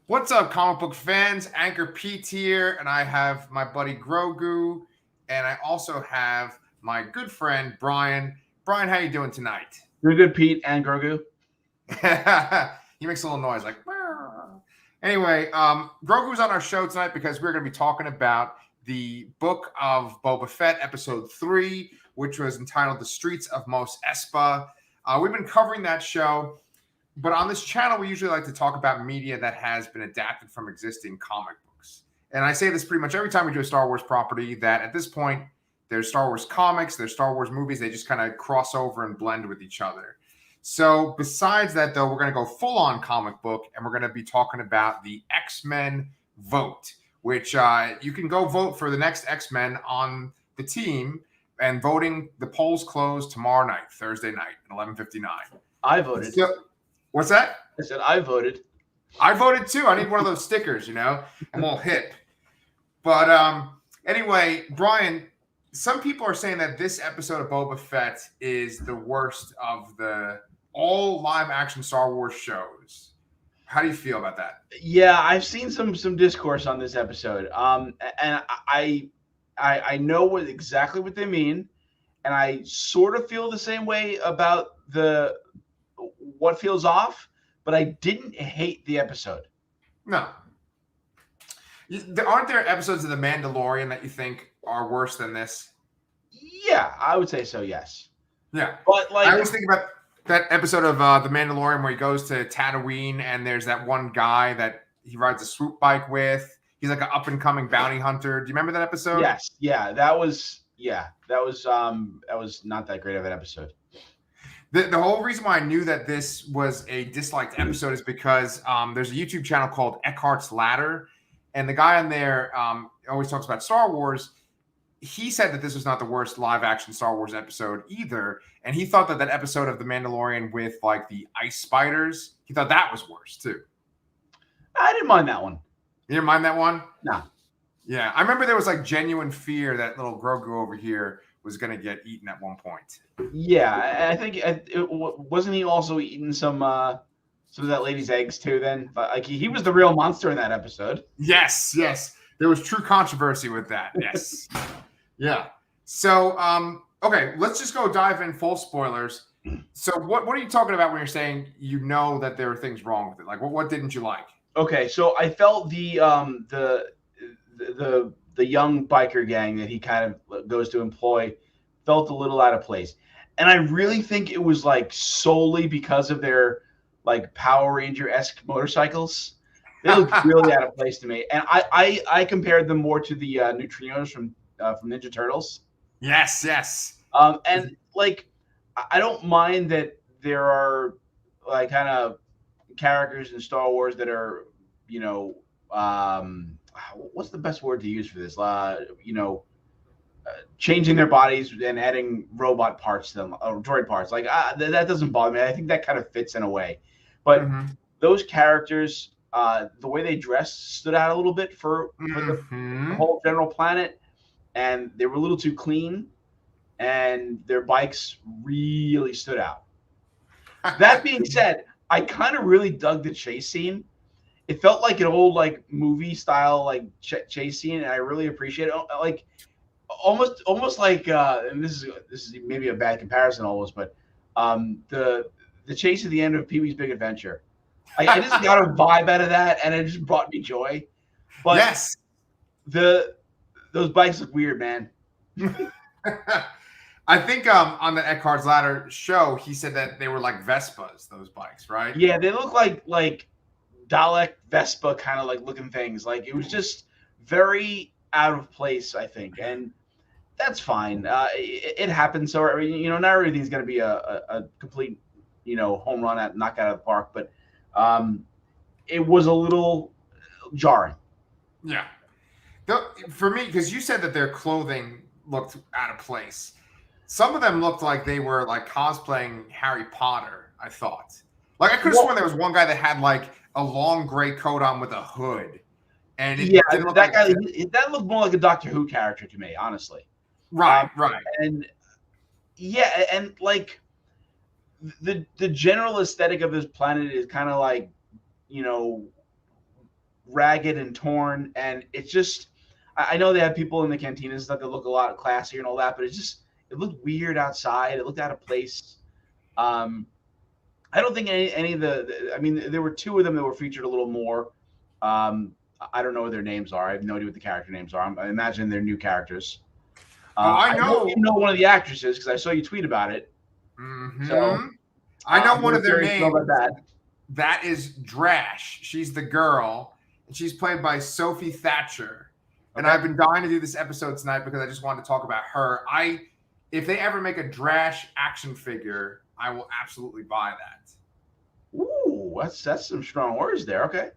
What's up, comic book fans? Anchorpete here, and I have my buddy Grogu, and I also have my good friend Brian. Brian, how you doing tonight? You're good, Pete and Grogu. He makes a little noise like. "Meow." Anyway, Grogu's on our show tonight because we're going to be talking about the book of Boba Fett, episode 3, which was entitled "The Streets of Mos Espa." We've been covering that show. But on this channel, we usually like to talk about media that has been adapted from existing comic books. And I say this pretty much every time we do a Star Wars property, that at this point, there's Star Wars comics, there's Star Wars movies, they just kind of cross over and blend with each other. So besides that, though, we're going to go full-on comic book, and we're going to be talking about the X-Men vote, which you can go vote for the next X-Men on the team, and the polls close tomorrow night, Thursday night at 11:59. I voted. What's that? I said I voted. I voted too. I need one of those stickers, I'm all hip. But anyway, Brian, some people are saying that this episode of Boba Fett is the worst of all live action Star Wars shows. How do you feel about that? Yeah, I've seen some discourse on this episode. And I know exactly what they mean, and I sort of feel the same way about what feels off, but I didn't hate the episode. No. Aren't there episodes of The Mandalorian that you think are worse than this? Yeah, I would say so, yes. Yeah. But I always think about that episode of The Mandalorian where he goes to Tatooine and there's that one guy that he rides a swoop bike with. He's like an up-and-coming bounty hunter. Do you remember that episode? Yes. Yeah, that was not that great of an episode. The whole reason why I knew that this was a disliked episode is because there's a YouTube channel called Eckhart's Ladder, and the guy on there always talks about Star Wars. He said that this was not the worst live-action Star Wars episode either, and he thought that episode of The Mandalorian with like the ice spiders, he thought that was worse too. I didn't mind that one. You didn't mind that one? No. Yeah, I remember there was like genuine fear that little Grogu over here was going to get eaten at one point. Yeah, I think wasn't he also eating some of that lady's eggs too? Then, like he was the real monster in that episode. Yes, there was true controversy with that. Yes, yeah. So, okay, let's just go dive in full spoilers. So, what are you talking about when you're saying that there are things wrong with it? Like, what didn't you like? Okay, so I felt the young biker gang that he kind of goes to employ felt a little out of place. And I really think it was like solely because of their like Power Ranger-esque motorcycles. They look really out of place to me. And I compared them more to the neutrinos from Ninja Turtles. Yes. And like, I don't mind that there are like kind of characters in Star Wars that are, what's the best word to use for this? Changing their bodies and adding robot parts to them, or droid parts. Like that doesn't bother me. I think that kind of fits in a way. But those characters, the way they dressed stood out a little bit for the whole general planet, and they were a little too clean, and their bikes really stood out. That being said, I kind of really dug the chase scene. It felt like an old like movie style like chase scene, and I really appreciate it. Like almost like and this is maybe a bad comparison almost, but the chase at the end of Pee-wee's Big Adventure. I just got a vibe out of that, and it just brought me joy. But yes, those bikes look weird, man. I think on the Eckhart's Ladder show, he said that they were like Vespas, those bikes, right? Yeah, they look like Dalek Vespa kind of like looking things. Like it was just very out of place, I think, and that's fine. It happens. So not everything's going to be a complete home run at knockout out of the park, but it was a little jarring. Yeah, for me, because you said that their clothing looked out of place. Some of them looked like they were like cosplaying Harry Potter. I thought, like I could have sworn there was one guy that had like a long gray coat on with a hood, and that guy that looked more like a Doctor Who character to me, honestly. Right. And yeah, and like the general aesthetic of this planet is kind of like ragged and torn, and it's just. I know they have people in the cantinas and stuff that look a lot classier and all that, but it looked weird outside. It looked out of place. I don't think any of I mean, there were two of them that were featured a little more. I don't know what their names are. I have no idea what the character names are. I imagine they're new characters. I know. You know one of the actresses because I saw you tweet about it. Mm-hmm. So I know one of their names. That. That is Drash. She's the girl, and she's played by Sophie Thatcher. And I've been dying to do this episode tonight because I just wanted to talk about her. If they ever make a Drash action figure, I will absolutely buy that. Ooh, that's some strong words there. Okay.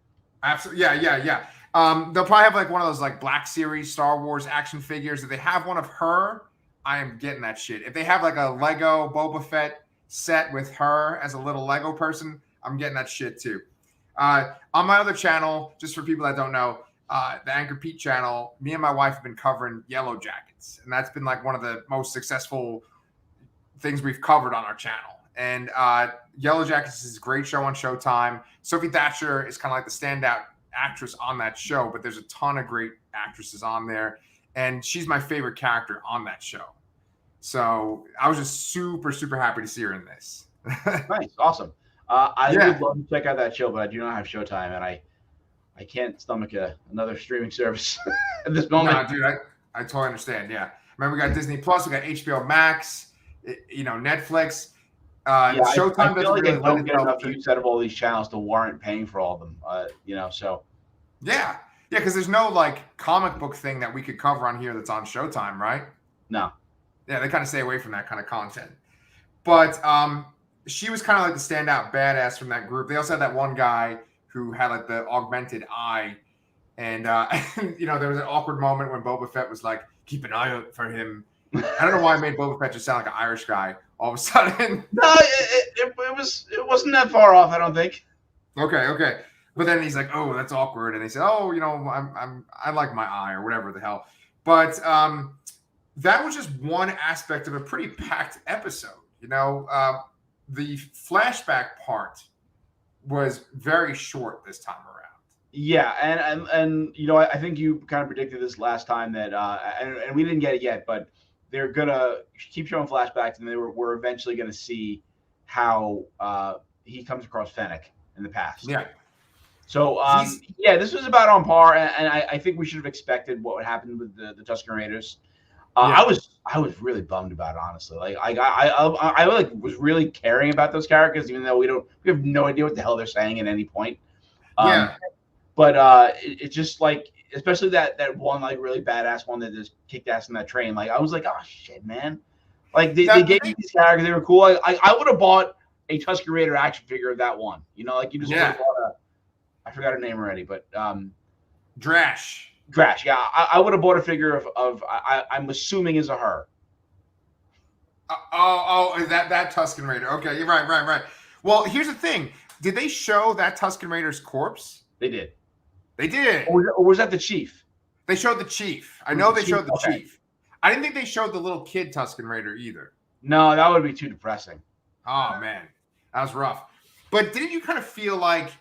Absolutely. Yeah. They'll probably have like one of those like Black Series Star Wars action figures. If they have one of her, I am getting that shit. If they have like a Lego Boba Fett set with her as a little Lego person, I'm getting that shit too. On my other channel, just for people that don't know, the Anchorpete channel, me and my wife have been covering Yellow Jackets, and that's been like one of the most successful things we've covered on our channel. And Yellow Jackets is a great show on Showtime. Sophie Thatcher is kind of like the standout actress on that show, but there's a ton of great actresses on there, and she's my favorite character on that show. So I was just super, super happy to see her in this. Nice, awesome. I would love to check out that show, but I do not have Showtime, and I can't stomach another streaming service at this moment. No, dude, I totally understand. Yeah. Remember, we got Disney Plus, we got HBO Max, Netflix. Showtime I feel like doesn't really don't get enough use out of all these channels to warrant paying for all of them. So. Yeah, because there's no like comic book thing that we could cover on here that's on Showtime, right? No. Yeah, they kind of stay away from that kind of content. But she was kind of like the standout badass from that group. They also had that one guy who had like the augmented eye. And, there was an awkward moment when Boba Fett was like, keep an eye out for him. I don't know why I made Boba Fett just sound like an Irish guy all of a sudden. No, it wasn't that far off, I don't think. Okay. But then he's like, oh, that's awkward. And he said, oh, I like my eye or whatever the hell. But that was just one aspect of a pretty packed episode. The flashback part was very short this time around. Yeah, and I think you kind of predicted this last time that and we didn't get it yet, but they're gonna keep showing flashbacks, and we're eventually gonna see how he comes across Fennec in the past. Yeah. So this was about on par, and I think we should have expected what would happen with the Tusken Raiders. I was really bummed about it, honestly. Like I like was really caring about those characters, even though we have no idea what the hell they're saying at any point. But it's just like, especially that one like really badass one that just kicked ass in that train. Like I was like, oh shit, man. Like they gave me these characters, they were cool. I would have bought a Tusken Raider action figure of that one. Like you just would have bought I forgot her name already, but Drash. Yeah, I would have bought a figure of I'm assuming is a her. That Tusken Raider. Okay, you're right. Well, here's the thing. Did they show that Tusken Raider's corpse? They did. They did. Or was that the chief? They showed the chief. I know they showed the chief. I didn't think they showed the little kid Tusken Raider either. No, that would be too depressing. Oh, man. That was rough. But didn't you kind of feel like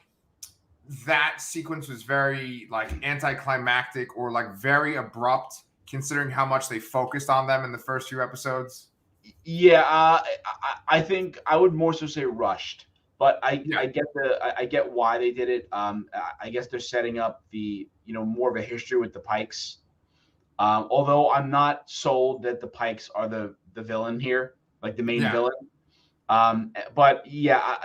that sequence was very like anticlimactic or like very abrupt, considering how much they focused on them in the first few episodes? Yeah, I think I would more so say rushed, but I get why they did it. I guess they're setting up the more of a history with the Pikes. Although I'm not sold that the Pikes are the villain here, like the main villain. But yeah,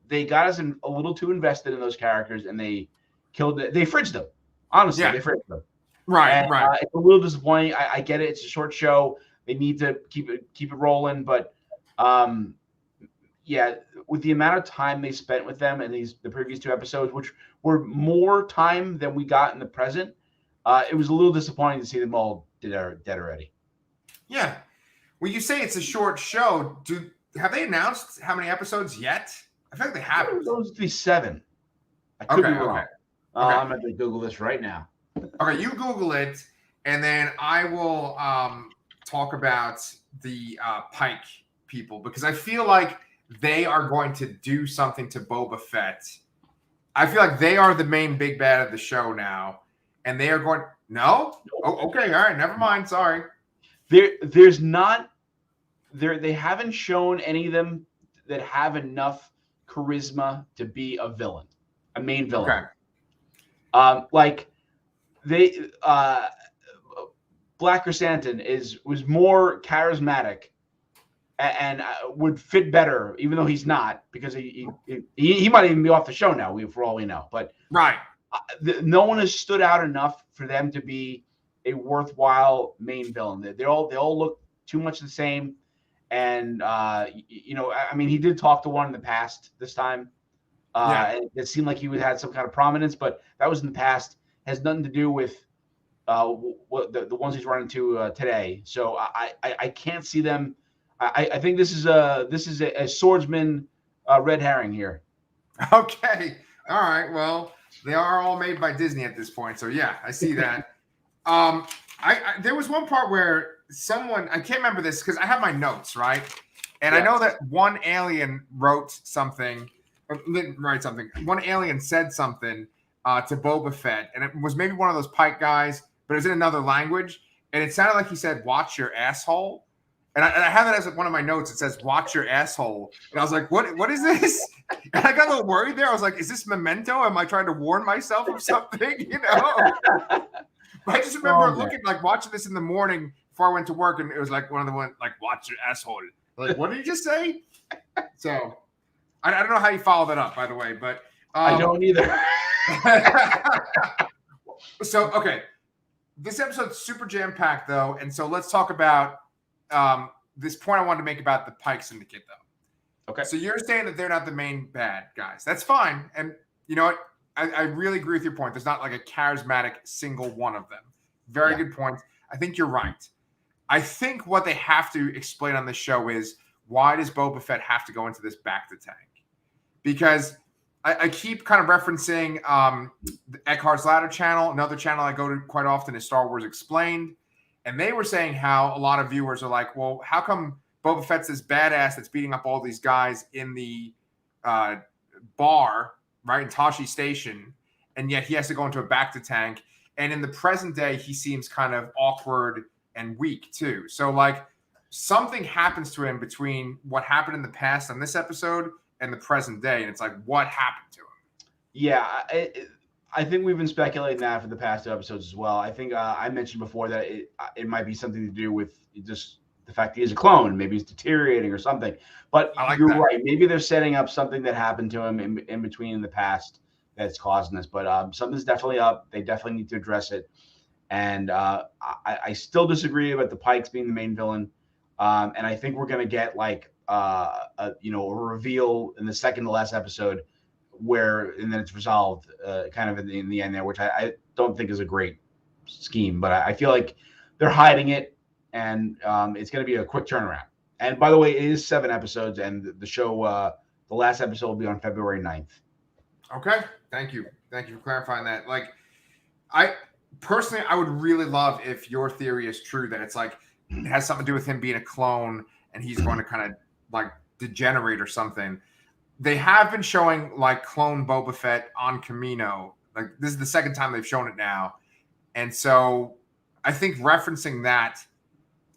they got us a little too invested in those characters, and they fridged them. Honestly, they fridged them. Right. It's a little disappointing. I get it. It's a short show. They need to keep it rolling, but with the amount of time they spent with them in the previous two episodes, which were more time than we got in the present, it was a little disappointing to see them all dead already. Yeah. Well, you say it's a short show. Have they announced how many episodes yet? I feel like they haven't. Those would be 7. I could be wrong. Okay. I'm going to Google this right now. Okay, you Google it, and then I will talk about the Pike people, because I feel like they are going to do something to Boba Fett I feel like they are the main big bad of the show now, and they are going. No, oh, okay, all right, never mind. Sorry. There's not there. They haven't shown any of them that have enough charisma to be a villain, a main villain. Okay. Like they Black Chrysanthemum was more charismatic and would fit better, even though he's not, because he might even be off the show now, for all we know. But Right. No one has stood out enough for them to be a worthwhile main villain. They all look too much the same. And I mean, he did talk to one in the past this time. And it seemed like he had some kind of prominence, but that was in the past. Has nothing to do with what the ones he's running to today. So I can't see them. I think this is a swordsman red herring here. Okay. All right. Well, they are all made by Disney at this point. So yeah, I see that. There was one part where someone, I can't remember this because I have my notes, right? And I know that one alien wrote something, or didn't write something. One alien said something to Boba Fett, and it was maybe one of those Pike guys, but it was in another language, and it sounded like he said, "Watch your asshole." And I have it as one of my notes. It says, "Watch your asshole." And I was like, what is this? And I got a little worried there. I was like, is this Memento? Am I trying to warn myself of something? You know? But I just remember looking, like, watching this in the morning before I went to work, and it was like one of the ones, like, "Watch your asshole." Like, what did he just say? So I don't know how you follow that up, by the way, but I don't either. So, okay. This episode's super jam-packed, though, and so let's talk about this point I wanted to make about the Pike Syndicate, though. Okay. So you're saying that they're not the main bad guys. That's fine. And you know what? I really agree with your point. There's not like a charismatic single one of them. Very good point. I think you're right. I think what they have to explain on this show is, why does Boba Fett have to go into this Bacta tank? Because I keep kind of referencing the Eckhart's Ladder channel. Another channel I go to quite often is Star Wars Explained. And they were saying how a lot of viewers are like, well, how come Boba Fett's this badass that's beating up all these guys in the bar, right, in Tashi Station, and yet he has to go into a Bacta tank. And in the present day, he seems kind of awkward and weak, too. So, like, something happens to him between what happened in the past on this episode and the present day. And it's like, what happened to him? Yeah, I think we've been speculating that for the past 2 episodes as well. I think I mentioned before that it might be something to do with just the fact that he's a clone. Maybe he's deteriorating or something. But you're right. Maybe they're setting up something that happened to him in between in the past that's causing this. But something's definitely up. They definitely need to address it. And I still disagree about the Pikes being the main villain. And I think we're going to get like a reveal in the second to last episode and then it's resolved kind of in the end there, which I don't think is a great scheme, but I feel like they're hiding it, and it's going to be a quick turnaround. And by the way, it is 7 episodes, and the show, the last episode will be on February 9th. Okay. Thank you for clarifying that. Like, I personally, I would really love if your theory is true, that it's like, it has something to do with him being a clone and he's going to kind of like degenerate or something. They have been showing like clone Boba Fett on Camino. Like, this is the second time they've shown it now. And so I think referencing that,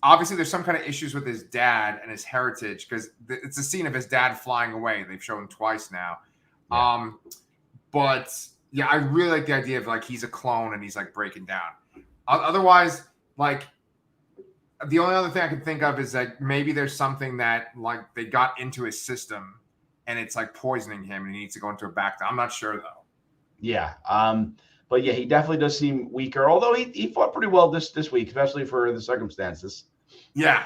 obviously there's some kind of issues with his dad and his heritage, because it's a scene of his dad flying away. They've shown twice now. Yeah. But yeah, I really like the idea of like, he's a clone and he's like breaking down. Otherwise, like, the only other thing I can think of is that maybe there's something that like they got into his system and it's like poisoning him and he needs to go into a Bacta. I'm not sure though. Yeah. But yeah, he definitely does seem weaker, although he fought pretty well this week, especially for the circumstances. Yeah.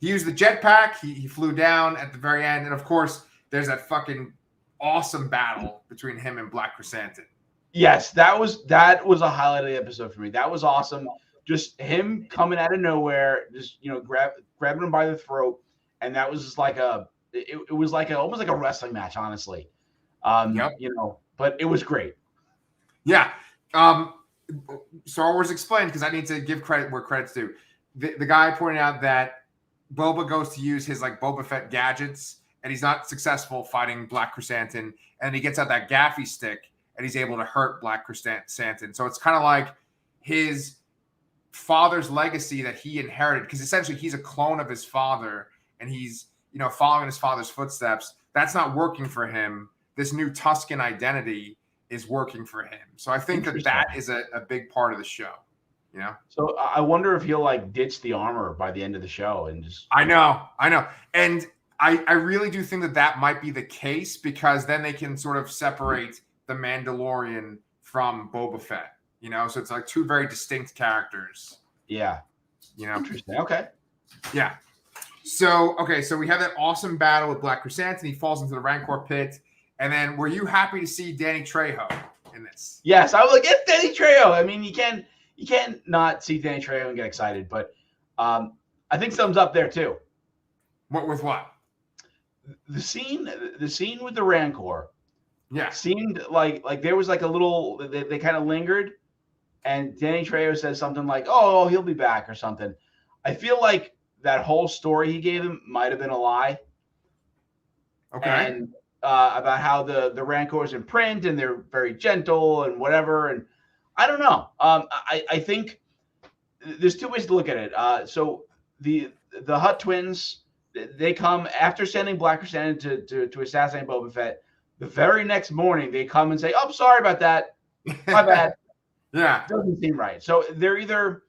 He used the jetpack. He flew down at the very end. And of course, there's that fucking awesome battle between him and Black Chrysanthemum. Yes, that was a highlight of the episode for me. That was awesome. Just him coming out of nowhere, just grabbing him by the throat, and that was just like it was like almost like a wrestling match, honestly. But it was great. Yeah. Star Wars Explained, because I need to give credit where credit's due. The guy pointed out that Boba goes to use his like Boba Fett gadgets, and he's not successful fighting Black Chrysanthemum, and he gets out that gaffy stick, and he's able to hurt Black Chrysanthemum. So it's kind of like his father's legacy that he inherited, because essentially he's a clone of his father, and he's, you know, following his father's footsteps. That's not working for him. This new Tusken identity is working for him. So I think that is a big part of the show, you know? So I wonder if he'll like ditch the armor by the end of the show and just. I know. And I really do think that might be the case, because then they can sort of separate the Mandalorian from Boba Fett, you know? So it's like two very distinct characters. Yeah. You know? Interesting. Okay. Yeah. So we have that awesome battle with Black Chrysanthemum. He falls into the Rancor pit. And then, were you happy to see Danny Trejo in this? Yes, I was like, it's Danny Trejo. I mean, you can't not see Danny Trejo and get excited, but I think something's up there too. What with what? The scene with the Rancor. Yeah. Seemed like there was like a little. They kind of lingered, and Danny Trejo says something like, "Oh, he'll be back" or something. I feel like that whole story he gave him might have been a lie. Okay. And about how the Rancor is in print and they're very gentle and whatever. And I don't know. I think there's two ways to look at it. So the Hutt Twins, they come after sending Black Chrysanthemum to assassinate Boba Fett. The very next morning, they come and say, "Oh, sorry about that. My bad." Yeah. Doesn't seem right. So they're either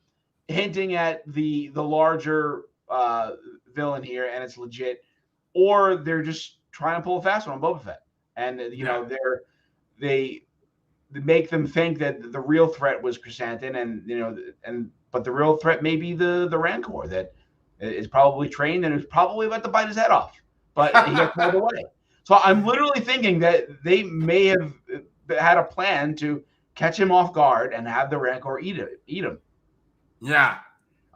hinting at the larger villain here, and it's legit, or they're just trying to pull a fast one on Boba Fett, and you know they make them think that the real threat was Chrysanthemum, and but the real threat may be the Rancor that is probably trained and is probably about to bite his head off, but he gets pulled away. So I'm literally thinking that they may have had a plan to catch him off guard and have the Rancor eat him. Yeah.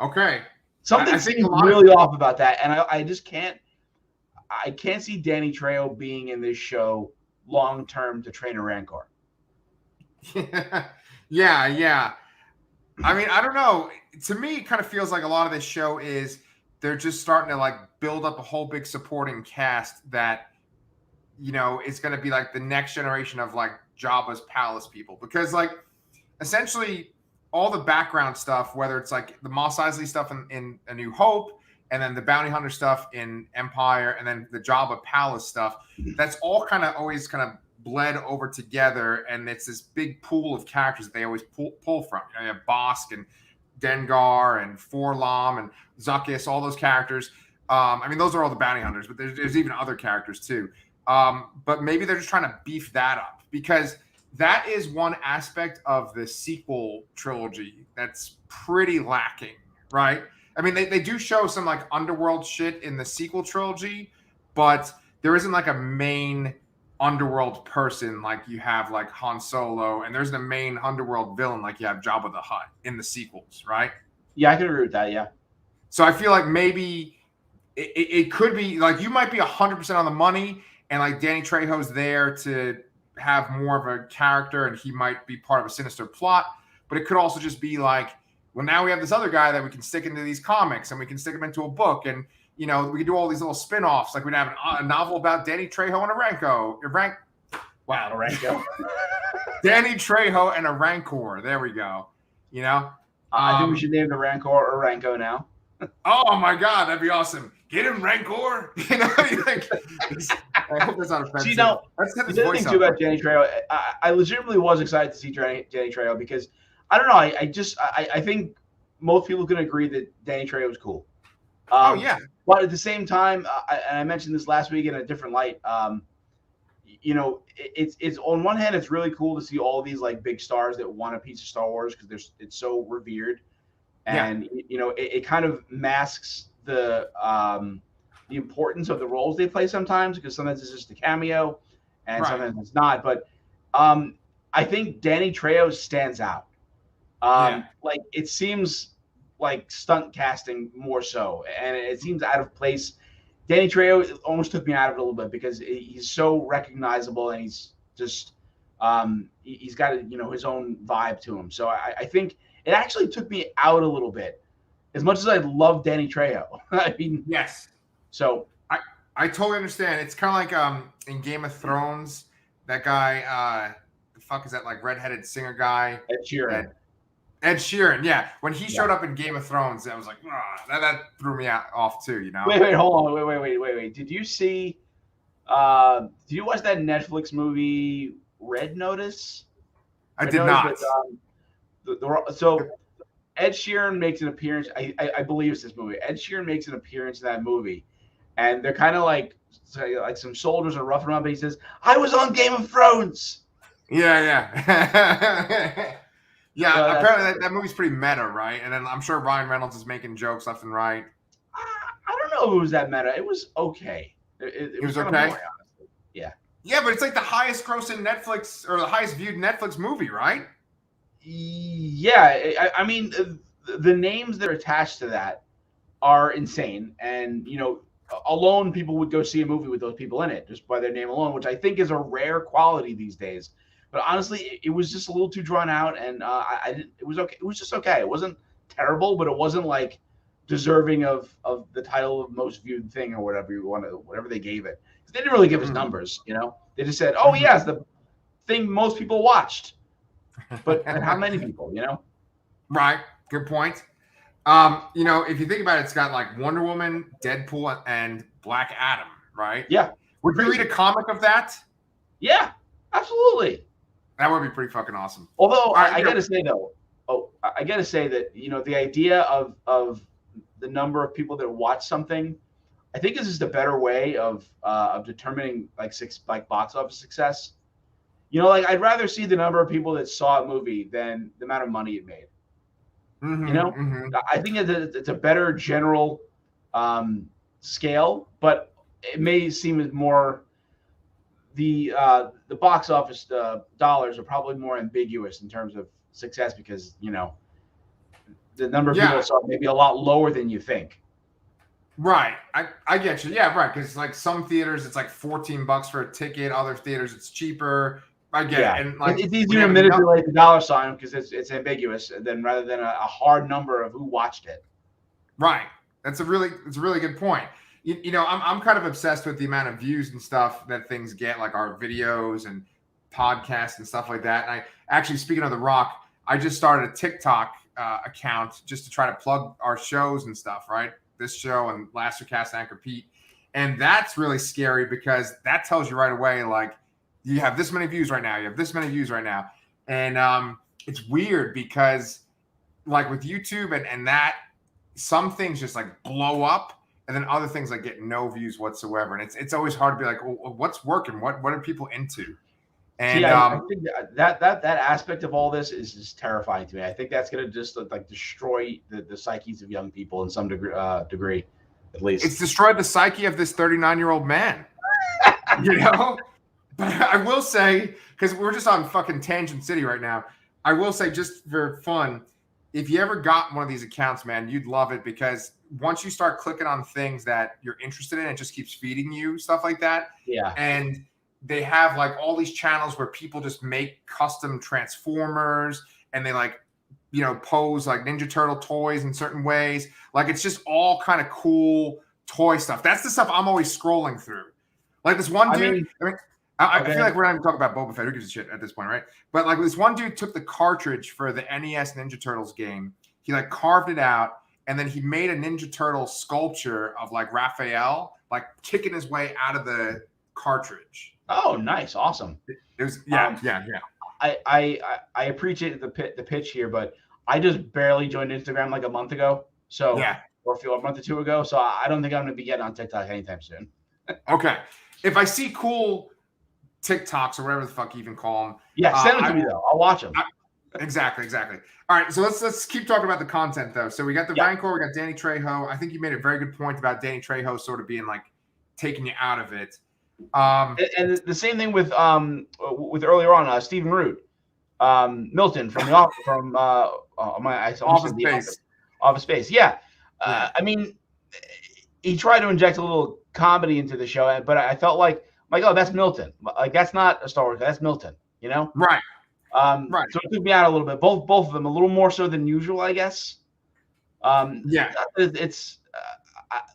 Okay. Something seems really off about that, and I just can't. I can't see Danny Trejo being in this show long term to train a Rancor. Yeah. I mean, I don't know. To me, it kind of feels like a lot of this show is they're just starting to like build up a whole big supporting cast that, you know, is going to be like the next generation of like Jabba's palace people, because like essentially all the background stuff, whether it's like the Mos Eisley stuff in A New Hope, and then the bounty hunter stuff in Empire, and then the Jabba Palace stuff, that's all kind of always kind of bled over together, and it's this big pool of characters that they always pull from. You know, you have Bosk and Dengar and Forlom and Zuckuss, all those characters. I mean, those are all the bounty hunters, but there's even other characters too. But maybe they're just trying to beef that up, because that is one aspect of the sequel trilogy that's pretty lacking, right? I mean, they do show some like underworld shit in the sequel trilogy, but there isn't like a main underworld person like you have like Han Solo, and there's the main underworld villain like you have Jabba the Hutt in the sequels, right? Yeah, I can agree with that, yeah. So I feel like maybe it could be like you might be 100% on the money, and like Danny Trejo's there to have more of a character, and he might be part of a sinister plot, but it could also just be like, well, now we have this other guy that we can stick into these comics, and we can stick him into a book, and you know, we can do all these little spin-offs. Like we'd have a novel about Danny Trejo and a Rancor. A Rancor. Danny Trejo and a Rancor. There we go. You know? I think we should name the Rancor or Ranko now. Oh my God, that'd be awesome. Get him, Rancor. You know, like, I hope that's not offensive. See, now, let's get this the voice thing up. too about Danny Trejo, I legitimately was excited to see Danny Trejo, because I don't know. I think most people can agree that Danny Trejo is cool. Oh yeah. But at the same time, and I mentioned this last week in a different light. You know, it's on one hand, it's really cool to see all these like big stars that want a piece of Star Wars, because it's so revered, and you know, it kind of masks the importance of the roles they play sometimes, because sometimes it's just a cameo, and sometimes it's not. But I think Danny Trejo stands out. Like it seems like stunt casting more so, and it seems out of place. Danny Trejo almost took me out of it a little bit, because he's so recognizable, and he's just he's got, you know, his own vibe to him. So I think it actually took me out a little bit, as much as I love Danny Trejo. I mean, yes. So I totally understand. It's kind of like in Game of Thrones, that guy, fuck is that like redheaded singer guy? Ed Sheeran. Ed Sheeran, yeah. When he showed up in Game of Thrones, I was like, that threw me off too, you know? Wait, hold on. Wait. Did you see, did you watch that Netflix movie, Red Notice? I did not. So Ed Sheeran makes an appearance. I believe it's this movie. Ed Sheeran makes an appearance in that movie. And they're kind of like some soldiers are roughing him up. And he says, I was on Game of Thrones. Yeah. Yeah, apparently that movie's pretty meta, right? And then I'm sure Ryan Reynolds is making jokes left and right. I don't know if it was that meta. It was okay. It was okay? Boring, honestly. Yeah. Yeah, but it's like the highest grossing Netflix or the highest viewed Netflix movie, right? Yeah. I mean, the names that are attached to that are insane. And, you know, alone people would go see a movie with those people in it just by their name alone, which I think is a rare quality these days. But honestly, it was just a little too drawn out, and it was okay. It was just okay. It wasn't terrible, but it wasn't like deserving of the title of most viewed thing or whatever they gave it. They didn't really give us numbers, you know. They just said, "Oh yes, the thing most people watched," but how many people, you know? Right. Good point. You know, if you think about it, it's got like Wonder Woman, Deadpool, and Black Adam, right? Yeah. Would you read a comic of that? Yeah, absolutely. That would be pretty fucking awesome. Although I got to say that, you know, the idea of the number of people that watch something, I think is just a better way of determining like box office success. You know, like I'd rather see the number of people that saw a movie than the amount of money it made. Mm-hmm, you know, I think it's a better general scale, but it may seem as more. The box office dollars are probably more ambiguous in terms of success because, you know, the number of people saw maybe a lot lower than you think. Right. I get you. Yeah, right. Because like some theaters, it's like $14 for a ticket. Other theaters, it's cheaper. I get it. And like it's easier to manipulate the dollar sign because it's ambiguous than rather than a hard number of who watched it. Right. It's a really good point. You know, I'm kind of obsessed with the amount of views and stuff that things get, like our videos and podcasts and stuff like that. And I actually, speaking of The Rock, I just started a TikTok account just to try to plug our shows and stuff, right? This show and Lastercast, Anchorpete. And that's really scary because that tells you right away, like, you have this many views right now. You have this many views right now. And it's weird because, like, with YouTube and that, some things just, like, blow up. And then other things like get no views whatsoever, and it's always hard to be like, well, what's working? What are people into? And I think that aspect of all this is just terrifying to me. I think that's going to just like destroy the psyches of young people in some degree, at least. It's destroyed the psyche of this 39-year-old man. You know, but I will say, because we're just on fucking Tangent City right now, I will say just for fun, if you ever got one of these accounts, man, you'd love it because once you start clicking on things that you're interested in, it just keeps feeding you stuff like that. Yeah. And they have like all these channels where people just make custom Transformers and they like, you know, pose like Ninja Turtle toys in certain ways. Like it's just all kind of cool toy stuff. That's the stuff I'm always scrolling through. Like this one dude, I feel like we're not even talking about Boba Fett. Who gives a shit at this point, right? But like this one dude took the cartridge for the NES Ninja Turtles game. He like carved it out. And then he made a Ninja Turtle sculpture of like Raphael, like kicking his way out of the cartridge. Oh, nice, awesome. It was yeah. I appreciate the pitch here, but I just barely joined Instagram like a month ago, so or a month or two ago. So I don't think I'm going to be getting on TikTok anytime soon. Okay, if I see cool TikToks or whatever the fuck you even call them, send them to me though. I'll watch them. Exactly. All right, so let's keep talking about the content though. So we got the Rancor, we got Danny Trejo. I think you made a very good point about Danny Trejo sort of being like taking you out of it. And the same thing with earlier on Stephen Root, Milton from the Office Space. Yeah, I mean, he tried to inject a little comedy into the show, but I felt like, my God, that's Milton. Like that's not a Star Wars guy, that's Milton. You know, right. So it took me out a little bit. Both of them a little more so than usual, I guess. It's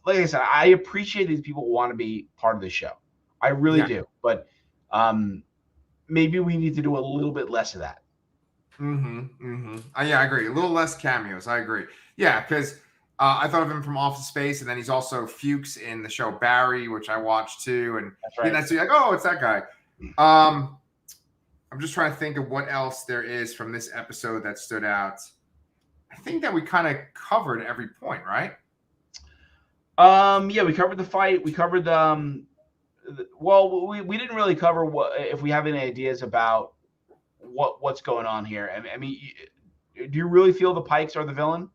like I said, I appreciate these people who want to be part of the show. I really do, but maybe we need to do a little bit less of that. Yeah, I agree. A little less cameos. I agree. Yeah, because I thought of him from Office Space, and then he's also Fuchs in the show Barry, which I watched too. And that's right. That's like, oh, it's that guy. I'm just trying to think of what else there is from this episode that stood out. I think that we kind of covered every point, right? Yeah, we covered the fight. We covered the. Well, we didn't really cover what if we have any ideas about what's going on here. I mean, do you really feel the Pikes are the villain?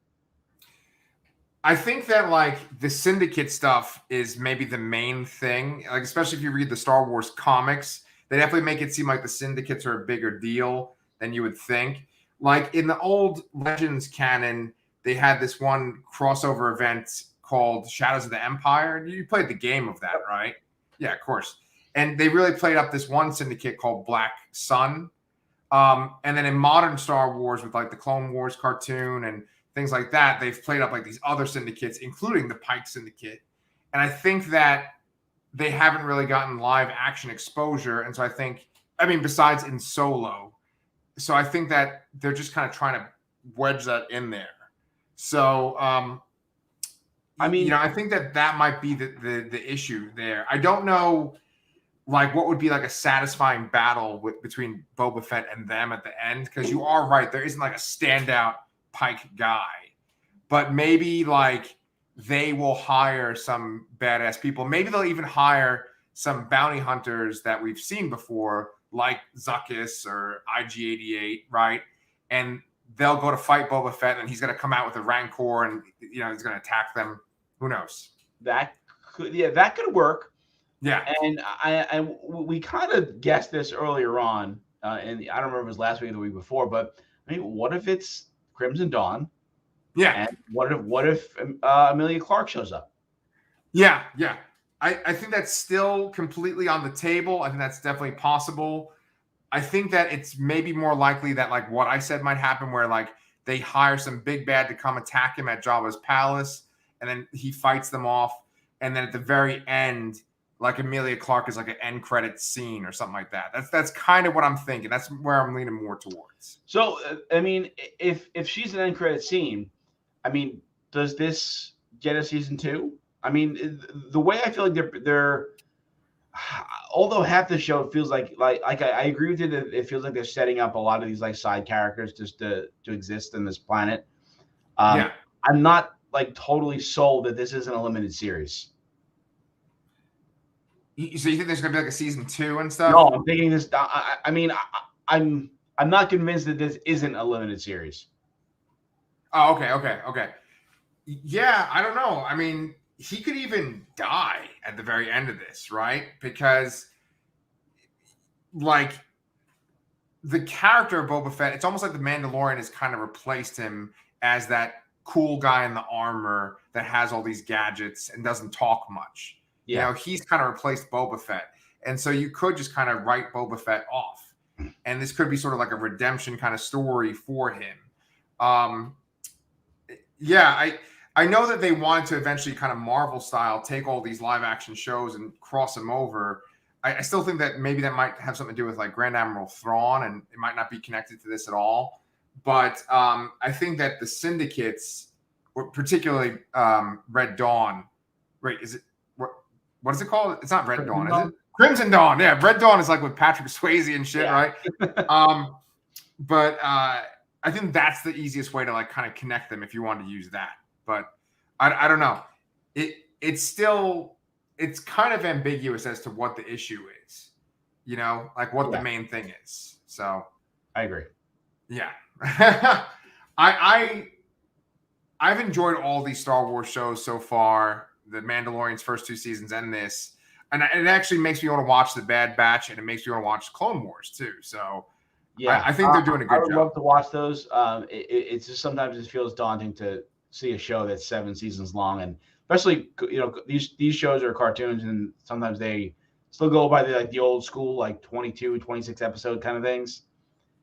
I think that like the syndicate stuff is maybe the main thing. Like especially if you read the Star Wars comics, they definitely make it seem like the syndicates are a bigger deal than you would think. Like in the old Legends canon, they had this one crossover event called Shadows of the Empire. You played the game of that, right? Yeah, of course. And they really played up this one syndicate called Black Sun. And then in modern Star Wars with like the Clone Wars cartoon and things like that, they've played up like these other syndicates, including the Pike Syndicate. And I think that they haven't really gotten live action exposure. And so besides in Solo. So I think that they're just kind of trying to wedge that in there. So, I think that might be the issue there. I don't know, like, what would be like a satisfying battle between Boba Fett and them at the end, because you are right, there isn't like a standout Pike guy, but maybe like they will hire some badass people. Maybe they'll even hire some bounty hunters that we've seen before, like Zuckuss or IG-88, right? And they'll go to fight Boba Fett, and he's going to come out with a Rancor, and he's going to attack them. Who knows? That could work. Yeah, and we kind of guessed this earlier on, and I don't remember if it was last week or the week before, but I mean, what if it's Crimson Dawn? Yeah. And what if Emilia Clarke shows up? Yeah. I think that's still completely on the table. I think that's definitely possible. I think that it's maybe more likely that like what I said might happen, where like they hire some big bad to come attack him at Jabba's palace, and then he fights them off, and then at the very end, like Emilia Clarke is like an end credit scene or something like that. That's kind of what I'm thinking. That's where I'm leaning more towards. So, I mean, if she's an end credit scene, I mean, does this get a season 2? I mean, the way I feel like they're although half the show feels like I agree with you that it feels like they're setting up a lot of these like side characters just to exist in this planet. I'm not like totally sold that this isn't a limited series. So you think there's gonna be like a season 2 and stuff? No, I'm thinking this. I'm not convinced that this isn't a limited series. Oh, okay. Yeah, I don't know. I mean, he could even die at the very end of this, right? Because, like, the character of Boba Fett, it's almost like the Mandalorian has kind of replaced him as that cool guy in the armor that has all these gadgets and doesn't talk much. Yeah. He's kind of replaced Boba Fett. And so you could just kind of write Boba Fett off. And this could be sort of like a redemption kind of story for him. I know that they wanted to eventually kind of Marvel style take all these live action shows and cross them over. I still think that maybe that might have something to do with like Grand Admiral Thrawn, and it might not be connected to this at all. But I think that the syndicates, particularly Red Dawn, wait, is it what is it called? It's not Red Dawn, is it? Crimson Dawn. Yeah, Red Dawn is like with Patrick Swayze and shit, right? But I think that's the easiest way to like kind of connect them if you want to use that. But I don't know. It's kind of ambiguous as to what the issue is, like what the main thing is. So I agree. Yeah. I've enjoyed all these Star Wars shows so far, the Mandalorian's first 2 seasons and this, and it actually makes me want to watch the Bad Batch, and it makes me want to watch Clone Wars too. So yeah, I think they're doing a good job. I would love to watch those. It's just sometimes it feels daunting to see a show that's 7 seasons long, and especially these shows are cartoons, and sometimes they still go by the old school like 22, 26 episode kind of things.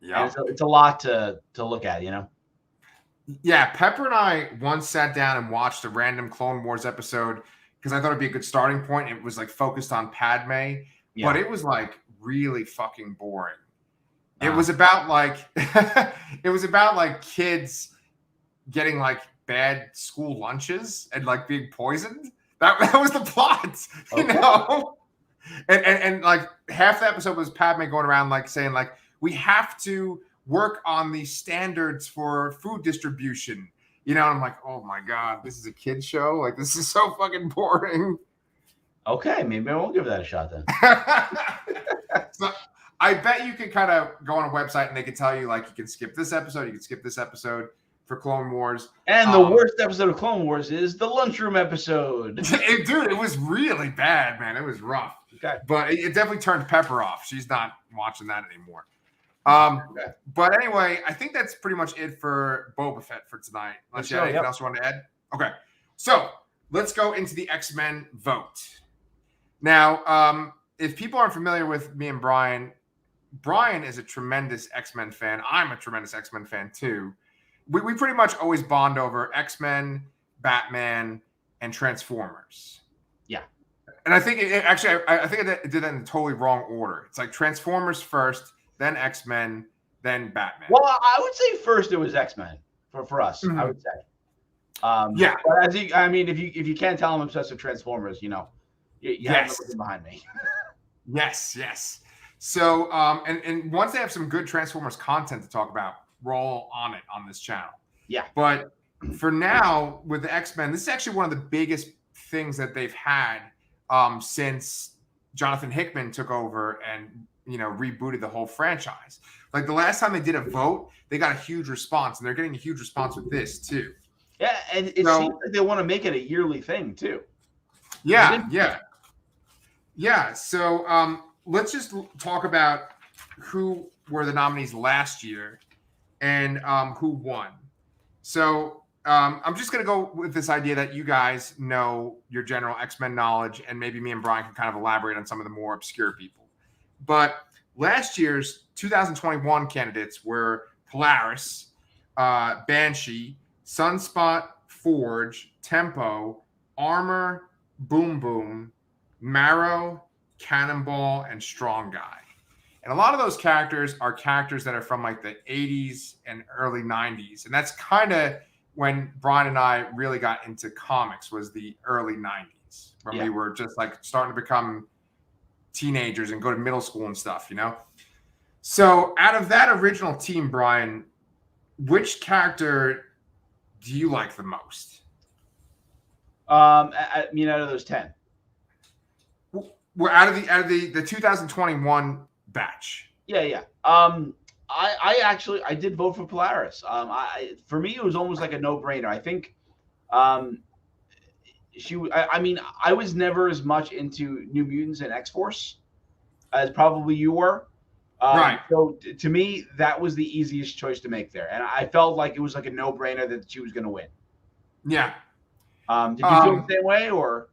Yeah, it's a lot to look at, Yeah, Pepper and I once sat down and watched a random Clone Wars episode because I thought it'd be a good starting point. It was like focused on Padme, but it was like really fucking boring. It was about like it was about like kids getting like bad school lunches and like being poisoned. That was the plot, you know. And like half the episode was Padme going around like saying like we have to work on the standards for food distribution. You know, and I'm like, oh my God, this is a kid's show. Like, this is so fucking boring. Okay, maybe I won't give that a shot then. So I bet you could kind of go on a website and they could tell you like you can skip this episode, you can skip this episode for Clone Wars. And the worst episode of Clone Wars is the lunchroom episode. Dude, it was really bad, man. It was rough. Okay. But it definitely turned Pepper off. She's not watching that anymore. But anyway, I think that's pretty much it for Boba Fett for tonight. Unless you have anything else you want to add? Okay. So let's go into the X-Men vote. Now, if people aren't familiar with me and Brian is a tremendous X-Men fan. I'm a tremendous X-Men fan too. We pretty much always bond over X-Men, Batman, and Transformers. Yeah. And I think I think I did that in the totally wrong order. It's like Transformers first, then X-Men, then Batman. Well, I would say first it was X-Men for us. I would say. Yeah. But if you can't tell I'm obsessed with Transformers, you have something behind me. Yes. So and once they have some good Transformers content to talk about, roll on it on this channel. Yeah. But for now, with the X-Men, this is actually one of the biggest things that they've had since Jonathan Hickman took over and rebooted the whole franchise. Like the last time they did a vote, they got a huge response, and they're getting a huge response with this too. Yeah, and it seems like they want to make it a yearly thing too. Yeah. So let's just talk about who were the nominees last year and who won. So I'm just going to go with this idea that you guys know your general X-Men knowledge, and maybe me and Brian can kind of elaborate on some of the more obscure people. But last year's 2021 candidates were Polaris, Banshee, Sunspot, Forge, Tempo, Armor, Boom Boom, Marrow, Cannonball, and Strong Guy. And a lot of those characters are characters that are from like the 80s and early 90s. And that's kind of when Brian and I really got into comics, was the early 90s, when we were just like starting to become teenagers and go to middle school and stuff, So out of that original team, Brian, which character do you like the most? Out of those 10. We're out of the 2021 batch. Yeah. I did vote for Polaris. For me, it was almost like a no-brainer. I think I was never as much into New Mutants and X-Force as probably you were. Right. So to me, that was the easiest choice to make there. And I felt like it was like a no-brainer that she was going to win. Yeah. Did you feel the same way, or?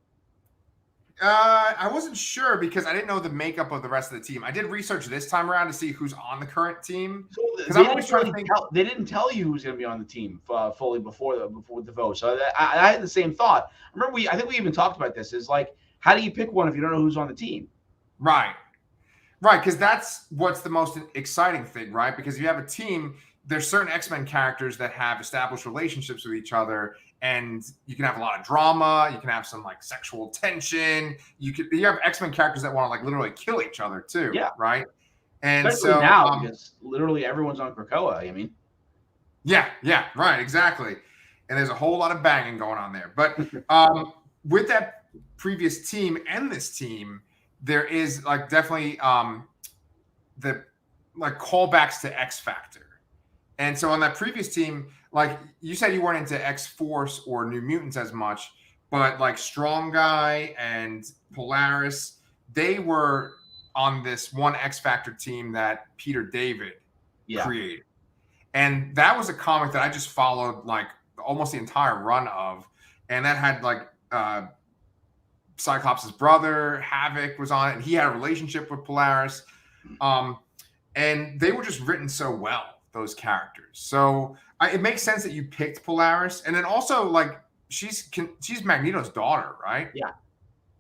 I wasn't sure because I didn't know the makeup of the rest of the team. I did research this time around to see who's on the current team. Because I'm always trying to think. They didn't tell you who's going to be on the team fully before the vote. So I had the same thought. I remember I think we even talked about this. Is like, how do you pick one if you don't know who's on the team? Right. Because that's what's the most exciting thing, right? Because if you have a team, there's certain X-Men characters that have established relationships with each other, and you can have a lot of drama. You can have some like sexual tension. You have X-Men characters that want to like literally kill each other too. Yeah. Right. And especially so now, because literally everyone's on Krakoa. I mean. Yeah. Right. Exactly. And there's a whole lot of banging going on there. But with that previous team and this team, there is like definitely the like callbacks to X Factor. And so on that previous team, like you said, you weren't into X-Force or New Mutants as much, but like Strong Guy and Polaris, they were on this one X Factor team that Peter David created. And that was a comic that I just followed like almost the entire run of. And that had like Cyclops' brother, Havoc, was on it, and he had a relationship with Polaris. And they were just written so well, those characters. So it makes sense that you picked Polaris. And then also, like, she's Magneto's daughter, right? Yeah.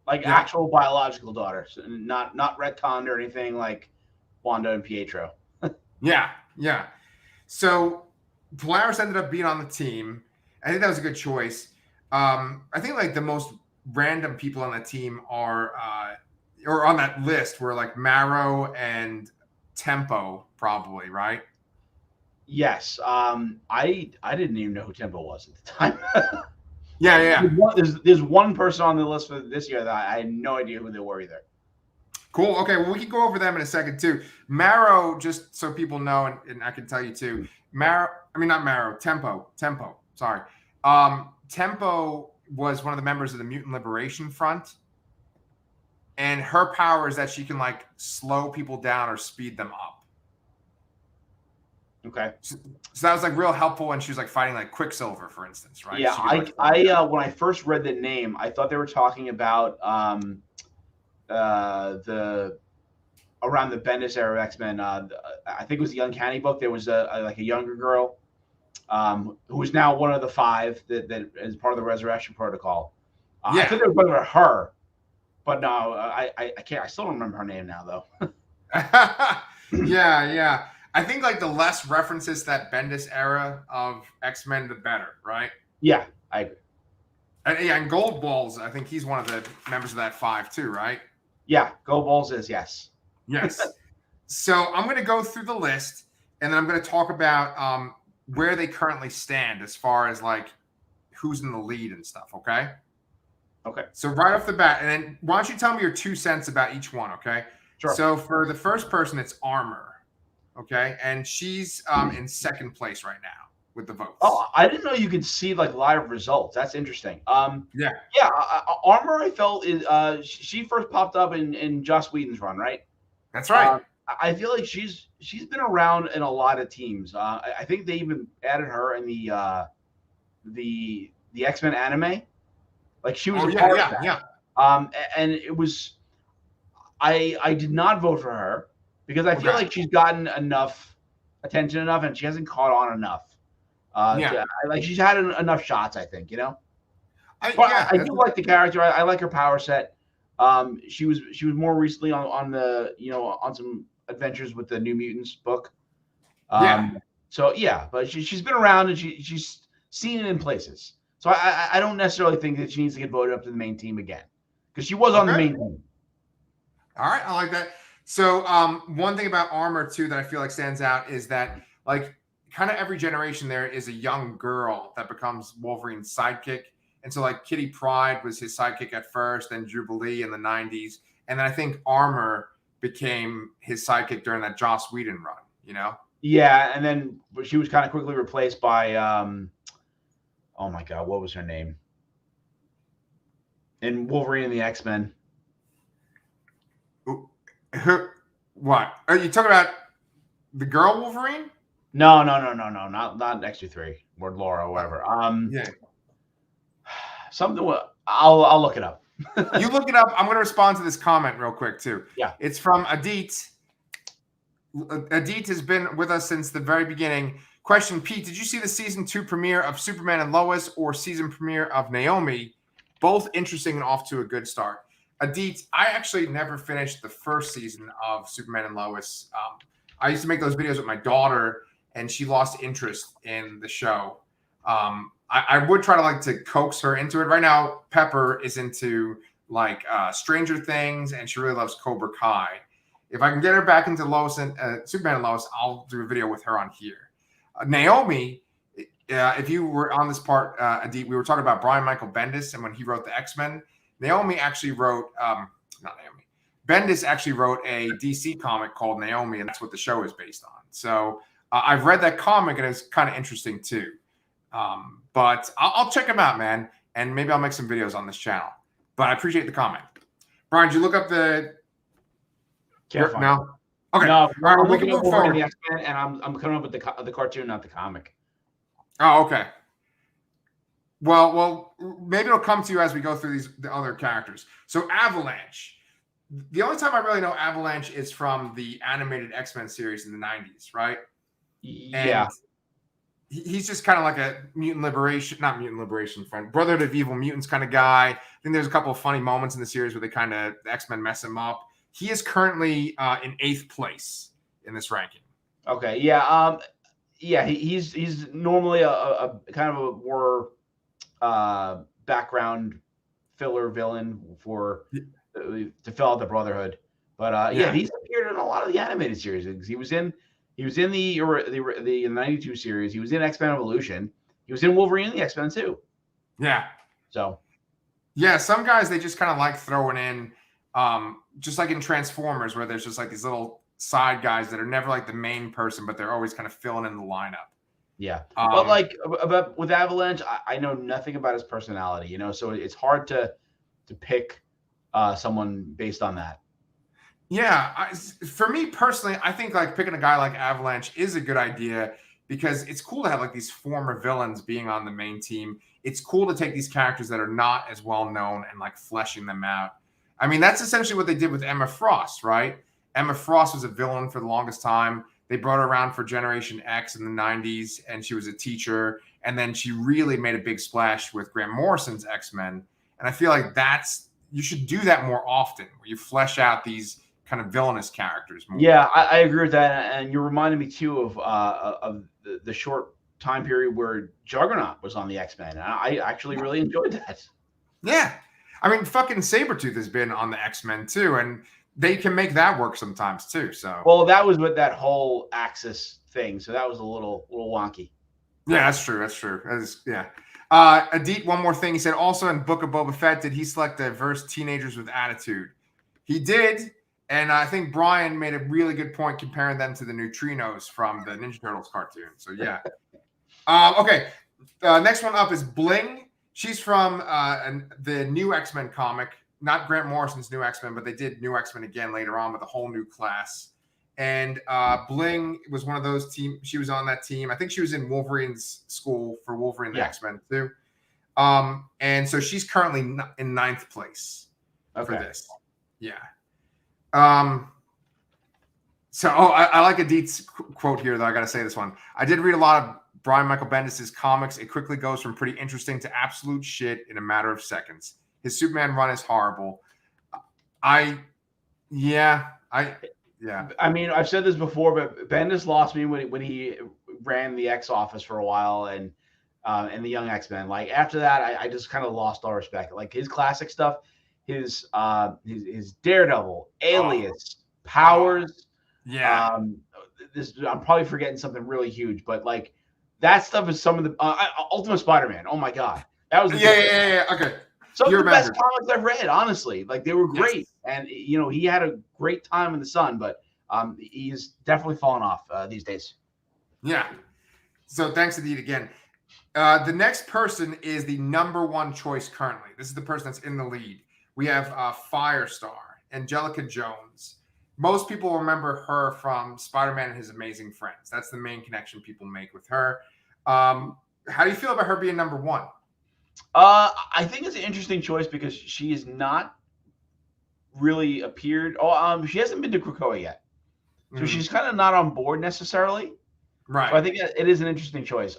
like actual biological daughter, so not retconned or anything like Wanda and Pietro. Yeah. So Polaris ended up being on the team. I think that was a good choice. I think like the most random people on the team are, or on that list were like Marrow and Tempo, probably, right? Yes. I didn't even know who Tempo was at the time. Yeah. There's one person on the list for this year that I had no idea who they were either. Cool. Okay. Well, we can go over them in a second too. Marrow, just so people know, and I can tell you too. Tempo. Sorry. Tempo was one of the members of the Mutant Liberation Front, and her power is that she can like slow people down or speed them up. Okay. So that was like real helpful when she was like fighting like Quicksilver, for instance, right? Yeah. I when I first read the name, I thought they were talking about the around the Bendis era of X-Men. I think it was the Uncanny book. There was a younger girl who is now one of the 5 that is part of the Resurrection Protocol. I thought they were talking about her, but no, I can't. I still don't remember her name now, though. Yeah. I think like the less references to that Bendis era of X-Men, the better, right? Yeah, I agree. And Gold Balls, I think he's one of the members of that 5 too, right? Yeah, Go Balls is yes. Yes. So I'm going to go through the list, and then I'm going to talk about where they currently stand as far as like who's in the lead and stuff. Okay. Okay. So right off the bat, and then why don't you tell me your 2 cents about each one? Okay. Sure. So for the first person, it's Armor. Okay, and she's in second place right now with the votes. Oh, I didn't know you could see like live results. That's interesting. Yeah. Armor, I felt is she first popped up in Joss Whedon's run, right? That's right. I feel like she's been around in a lot of teams. I think they even added her in the X-Men anime. Like she was a part of that. Yeah. And it was I did not vote for her because I feel like she's gotten enough attention and she hasn't caught on enough. She's had enough shots, I think, I do like the character. I like her power set. She was more recently on the on some adventures with the New Mutants book. So yeah, but she's been around and she's seen it in places. So I don't necessarily think that she needs to get voted up to the main team again because she was on the main team. All right, I like that. So one thing about Armor too that I feel like stands out is that like kind of every generation there is a young girl that becomes Wolverine's sidekick. And so like Kitty Pryde was his sidekick at first, then Jubilee in the 90s. And then I think Armor became his sidekick during that Joss Whedon run, Yeah, and then she was kind of quickly replaced by oh my God, what was her name? In Wolverine and the X-Men. What? Are you talking about the girl Wolverine? No, not X23 or Laura or whatever. Something. I'll look it up. You look it up. I'm going to respond to this comment real quick too. Yeah, it's from Adit. Adit has been with us since the very beginning. Question: Pete, did you see the season 2 premiere of Superman and Lois or season premiere of Naomi? Both interesting and off to a good start. Adit, I actually never finished the first season of Superman and Lois. I used to make those videos with my daughter, and she lost interest in the show. I would try to coax her into it. Right now, Pepper is into Stranger Things, and she really loves Cobra Kai. If I can get her back into Lois and Superman and Lois, I'll do a video with her on here. Naomi, if you were on this part, Adit, we were talking about Brian Michael Bendis and when he wrote the X-Men. Naomi actually wrote, Bendis actually wrote a DC comic called Naomi, and that's what the show is based on. So I've read that comic, and it's kind of interesting too. But I'll check them out, man, and maybe I'll make some videos on this channel. But I appreciate the comment. Brian, did you look up the... No? Okay. No, right, we can move forward. The X-Men, and I'm coming up with the cartoon, not the comic. Oh, okay. Well, maybe it'll come to you as we go through the other characters. So Avalanche. The only time I really know Avalanche is from the animated X-Men series in the 90s, right? Yeah. he's just kind of like a not mutant liberation front, Brotherhood of Evil Mutants kind of guy. I think there's a couple of funny moments in the series where the X-Men mess him up. He is currently in 8th place in this ranking. Okay, yeah, he's normally a kind of a more background filler villain to fill out the Brotherhood. But he's appeared in a lot of the animated series. He was in the 92 series. He was in X-Men Evolution. He was in Wolverine and the X-Men too. Yeah. So. Yeah, some guys they just kind of like throwing in, just like in Transformers, where there's just like these little side guys that are never like the main person, but they're always kind of filling in the lineup. Yeah, but like with Avalanche, I know nothing about his personality, so it's hard to pick someone based on that. Yeah, for me personally, I think like picking a guy like Avalanche is a good idea because it's cool to have like these former villains being on the main team. It's cool to take these characters that are not as well known and like fleshing them out. I mean, that's essentially what they did with Emma Frost, right? Emma Frost was a villain for the longest time. They brought her around for Generation X in the 90s, and she was a teacher. And then she really made a big splash with Grant Morrison's X-Men. And I feel like you should do that more often, where you flesh out these kind of villainous characters more. Yeah, I agree with that. And you reminded me, too, of the short time period where Juggernaut was on the X-Men. And I actually really enjoyed that. Yeah. I mean, fucking Sabretooth has been on the X-Men, too. And they can make that work sometimes too. So that was with that whole Axis thing. So that was a little wonky. Yeah, that's true. Yeah. Adit, one more thing. He said also in Book of Boba Fett, did he select diverse teenagers with attitude? He did, and I think Brian made a really good point comparing them to the Neutrinos from the Ninja Turtles cartoon. So yeah. Okay. Next one up is Bling. She's from the new X-Men comic. Not Grant Morrison's new X-Men, but they did new X-Men again later on with a whole new class. And Bling was one of those teams. She was on that team. I think she was in Wolverine's school for Wolverine and X-Men too. And so she's currently in 9th place for this. Yeah. So I like Adit's quote here, though. I got to say this one. I did read a lot of Brian Michael Bendis' comics. It quickly goes from pretty interesting to absolute shit in a matter of seconds. His Superman run is horrible. I mean, I've said this before, but Bendis lost me when he ran the X Office for a while and the Young X-Men. Like after that, I just kind of lost all respect. Like his classic stuff, his Daredevil, Alias, Powers. Yeah. I'm probably forgetting something really huge, but like that stuff is some of the Ultimate Spider-Man. Oh my god, that was Okay. Some of the best comics I've read, honestly. Like they were great, and he had a great time in the sun, but he's definitely fallen off these days. Yeah. So thanks, Adit, again. The next person is the number one choice currently. This is the person that's in the lead. We have Firestar, Angelica Jones. Most people remember her from Spider-Man and His Amazing Friends. That's the main connection people make with her. How do you feel about her being number one? I think it's an interesting choice because she has not really appeared. She hasn't been to Krakoa yet, so she's kind of not on board necessarily. Right. So I think it is an interesting choice.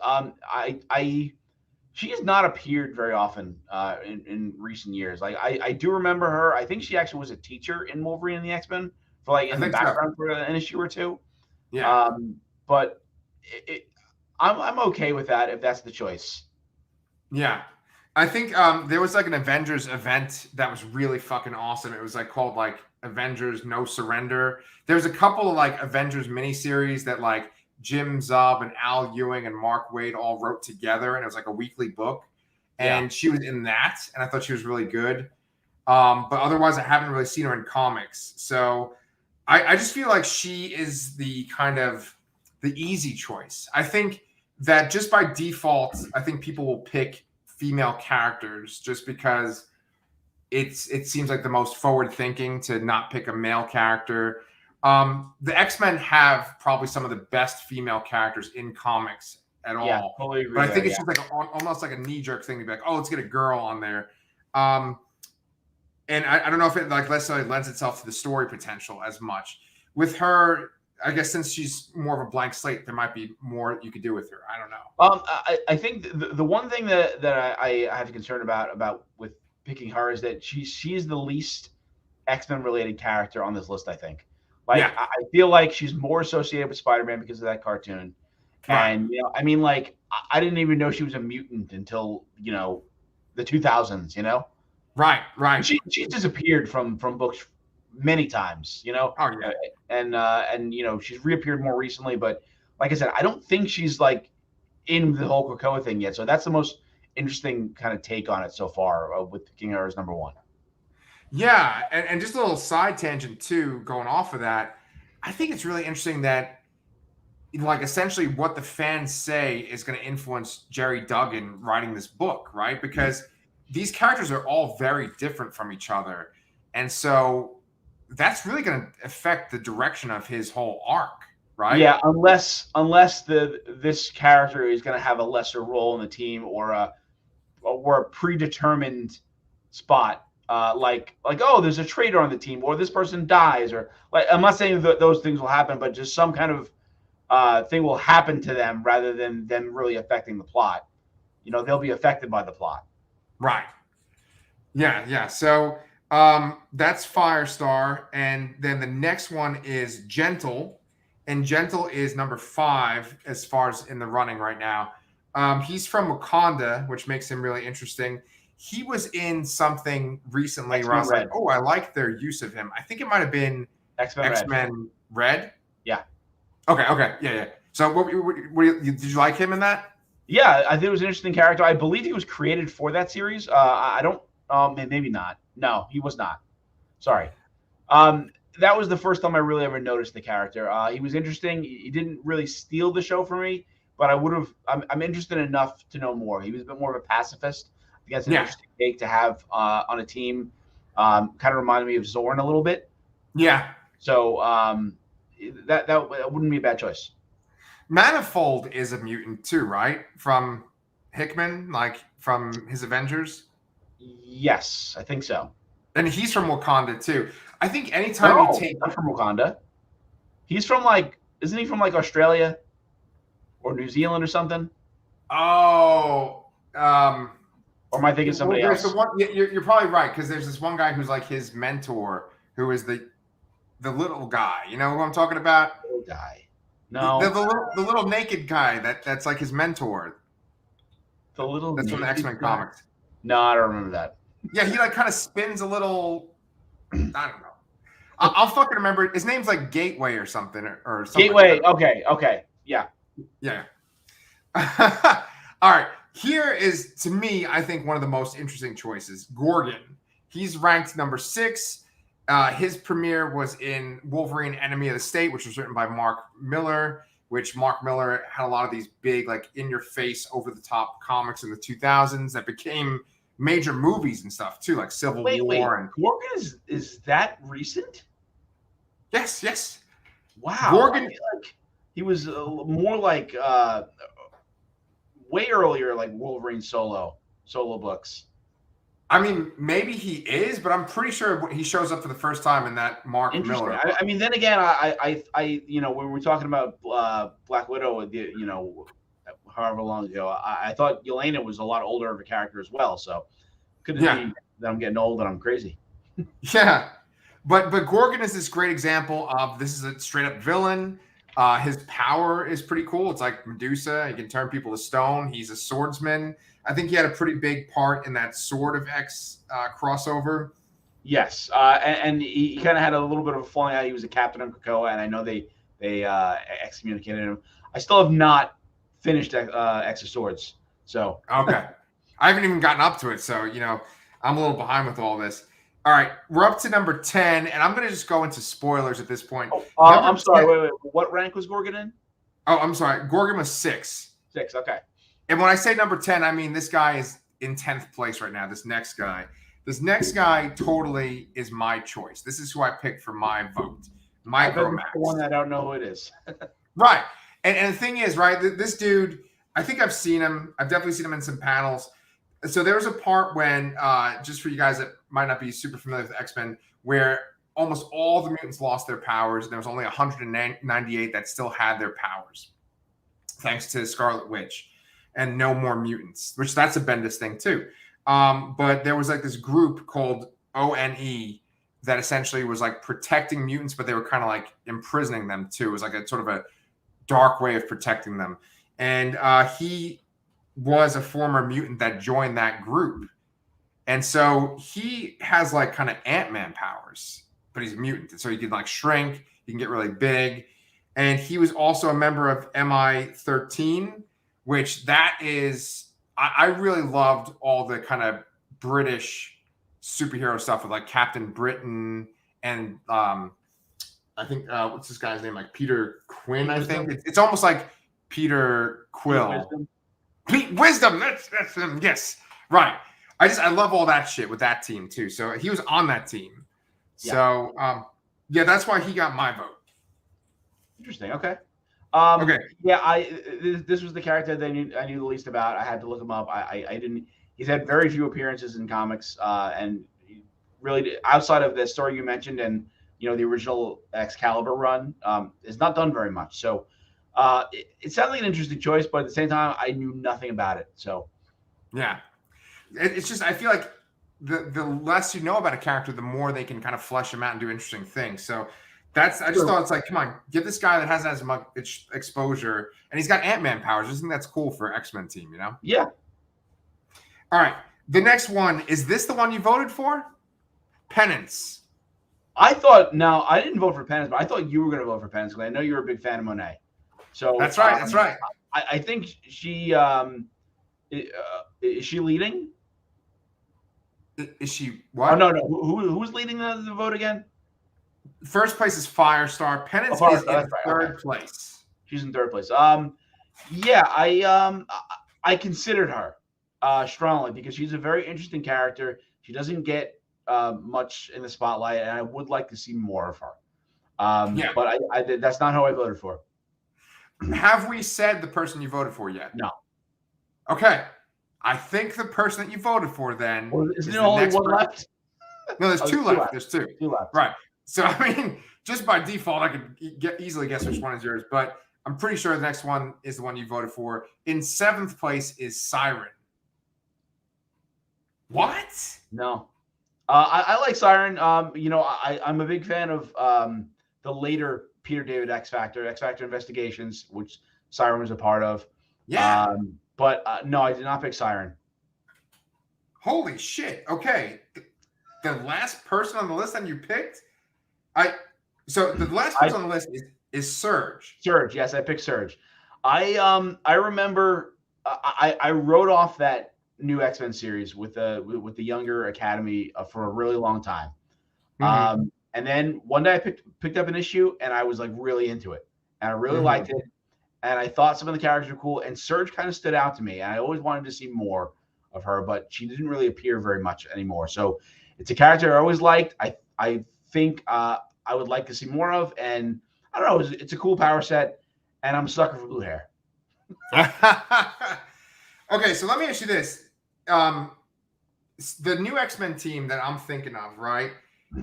She has not appeared very often in recent years. Like I do remember her. I think she actually was a teacher in Wolverine and the X-Men for like in the background for an issue or two. Yeah. But I'm okay with that if that's the choice. Yeah. I think there was like an Avengers event that was really fucking awesome. It was like called like Avengers No Surrender. There was a couple of like Avengers miniseries that like Jim Zub and Al Ewing and Mark Waid all wrote together, and it was like a weekly book. And she was in that, and I thought she was really good. But otherwise, I haven't really seen her in comics. So I just feel like she is the kind of the easy choice. I think that just by default, I think people will pick female characters just because it seems like the most forward thinking to not pick a male character. The X-Men have probably some of the best female characters in comics at all. Totally agree. But I think it's just like almost like a knee-jerk thing to be like, oh, let's get a girl on there. And I don't know if it like necessarily lends itself to the story potential as much. With her, I guess since she's more of a blank slate, there might be more you could do with her. I don't know. I think the one thing that I have concern about with picking her is that she's the least X-Men related character on this list. I think. Like, Yeah. I feel like she's more associated with Spider-Man because of that cartoon. Right. And, I mean, like, I didn't even know she was a mutant until, the 2000s, Right. She disappeared from books many times, Oh, yeah. And she's reappeared more recently. But like I said, I don't think she's, like, in the whole Krakoa thing yet. So that's the most interesting kind of take on it so far with picking her as number one. Yeah, and just a little side tangent too, going off of that, I think it's really interesting that, like, essentially what the fans say is going to influence Jerry Duggan writing this book, right? Because these characters are all very different from each other, and so that's really going to affect the direction of his whole arc, right? Yeah, unless this character is going to have a lesser role in the team or a predetermined spot. Like, oh, there's a traitor on the team, or this person dies, or like, I'm not saying that those things will happen, but just some kind of thing will happen to them rather than them really affecting the plot. They'll be affected by the plot. Right. Yeah. So that's Firestar, and then the next one is Gentle, and Gentle is number 5 as far as in the running right now. He's from Wakanda, which makes him really interesting. He was in something recently where I was like, oh, I like their use of him. I think it might have been X-Men Red. Yeah. Okay. Yeah. So did you like him in that? Yeah, I think it was an interesting character. I believe he was created for that series. I don't, maybe not. No, he was not. Sorry. That was the first time I really ever noticed the character. He was interesting. He didn't really steal the show for me, but I'm interested enough to know more. He was a bit more of a pacifist. I think that's an interesting take to have on a team. Kind of reminded me of Zorn a little bit. Yeah. So that wouldn't be a bad choice. Manifold is a mutant too, right? From Hickman, like from his Avengers? Yes, I think so. And he's from Wakanda too. I think anytime you take... not from Wakanda. He's from isn't he from Australia or New Zealand or something? Oh, or am I thinking somebody else? You're probably right, because there's this one guy who's like his mentor, who is the little guy. You know who I'm talking about? Little guy. No. The little naked guy that's like his mentor. That's from the X-Men comics. No, I don't remember that. Yeah, he kind of spins a little. I don't know. I'll fucking remember it. His name's like Gateway or something or something. Gateway. Like okay. Yeah. All right. Here is, to me, I think one of the most interesting choices. Gorgon. He's ranked number 6. His premiere was in Wolverine Enemy of the State, which was written by Mark Miller, which Mark Miller had a lot of these big, in-your-face, over-the-top comics in the 2000s that became major movies and stuff, too, like Civil War. And Gorgon is that recent? Yes. Wow. Gorgon, he was more way earlier, like Wolverine solo books. I mean, maybe he is, but I'm pretty sure he shows up for the first time in that Mark Miller. I mean, then again, I when we're talking about Black Widow, however long ago, I thought Yelena was a lot older of a character as well. So could it be that I'm getting old and I'm crazy? Yeah, but Gorgon is this great example of this is a straight up villain. His power is pretty cool. It's like Medusa. He can turn people to stone. He's a swordsman. I think he had a pretty big part in that Sword of X crossover. Yes, and he kind of had a little bit of a falling out. He was a captain of Krakoa, and I know they excommunicated him. I still have not finished X of Swords. So okay, I haven't even gotten up to it. So I'm a little behind with all this. All right, we're up to number 10, and I'm going to just go into spoilers at this point. I'm sorry. Wait. What rank was Gorgon in? Oh, I'm sorry. Gorgon was 6. 6. Okay. And when I say number 10, I mean this guy is in 10th place right now. This next guy totally is my choice. This is who I picked for my vote. Micromax. The one I don't know who it is. Right. And the thing is, right, this dude, I think I've seen him. I've definitely seen him in some panels. So there was a part when, just for you guys that might not be super familiar with X-Men, where almost all the mutants lost their powers. And there was only 198 that still had their powers, thanks to Scarlet Witch, and no more mutants, which that's a Bendis thing too. But there was like this group called ONE that essentially was like protecting mutants, but they were kind of like imprisoning them too. It was like a sort of a dark way of protecting them. And he was a former mutant that joined that group. And so he has like kind of Ant-Man powers, but he's a mutant. And so he can like shrink, he can get really big. And he was also a member of MI13, which that is, I really loved all the kind of British superhero stuff with like Captain Britain and I think, what's this guy's name? Like Peter Quinn, I think. It's almost like Peter Quill. Pete Wisdom. That's him. Yes. Right. I love all that shit with that team too. So he was on that team. Yeah. So yeah, that's why he got my vote. Interesting. Okay. Okay. Yeah, this was the character that I knew the least about. I had to look him up. I didn't. He's had very few appearances in comics, and really outside of the story you mentioned and the original Excalibur run, is not done very much. So it sounded like an interesting choice, but at the same time, I knew nothing about it. So yeah. It's just, I feel like the less you know about a character, the more they can kind of flesh him out and do interesting things. So I just thought it's like, come on, give this guy that hasn't as much exposure, and he's got Ant-Man powers. I just think that's cool for X-Men team, Yeah. All right. The next one, is this the one you voted for? Penance. I didn't vote for Penance, but I thought you were going to vote for Penance because I know you're a big fan of Monet. So that's right. That's right. I think she is she leading? Is she what? Oh, no. Who's leading the vote again? First place is Firestar. Penance is in third place. She's in third place. Yeah, I considered her strongly because she's a very interesting character. She doesn't get much in the spotlight, and I would like to see more of her. Yeah. But that's not who I voted for. Have we said the person you voted for yet? No. Okay. I think the person that you voted for then is there only one left? No, there's two left. There's two. Two left. Right. So, I mean, just by default, I could easily guess which one is yours, but I'm pretty sure the next one is the one you voted for. In seventh place is Siren. What? No. I like Siren. I'm a big fan of the later Peter David X Factor Investigations, which Siren was a part of. Yeah. But no, I did not pick Siren. Holy shit. Okay. The last person on the list that you picked? So the last person on the list is Surge. Surge, yes, I picked Surge. I remember I wrote off that new X-Men series with the younger Academy for a really long time. Mm-hmm. And then one day I picked up an issue and I was like really into it. And I really liked it. And I thought some of the characters were cool. And Surge kind of stood out to me. And I always wanted to see more of her, but she didn't really appear very much anymore. So it's a character I always liked. I think I would like to see more of. And I don't know, it's a cool power set. And I'm a sucker for blue hair. Okay, so let me ask you this. The new X-Men team that I'm thinking of, right?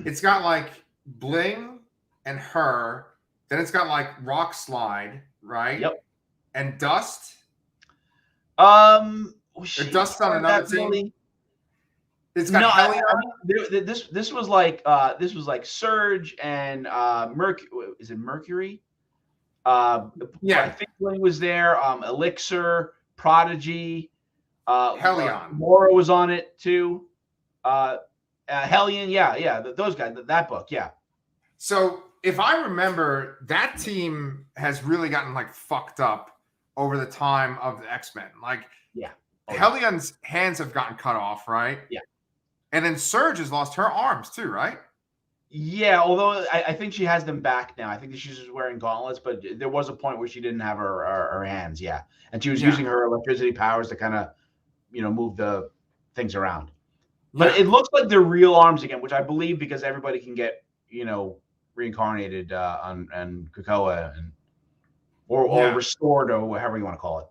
It's got like Bling and her. Then it's got like Rock Slide, right? Yep. And Dust. Dust on another team. Really? It's got Hellion. This was like Surge and Mercury. Is it Mercury? Yeah, I think Bling was there. Elixir, Prodigy, Hellion. Mora was on it too. Hellion, yeah, those guys. That book, yeah. So if I remember, that team has really gotten like fucked up over the time of the X-Men. Like, yeah, Hellion's hands have gotten cut off, right? Yeah, and then Surge has lost her arms too, right? Yeah, although I think she has them back now. I think that she's just wearing gauntlets, but there was a point where she didn't have her hands. Yeah, and she was using her electricity powers to kind of, move the things around. But it looks like they're real arms again, which I believe because everybody can get, reincarnated on Krakoa or restored or however you want to call it.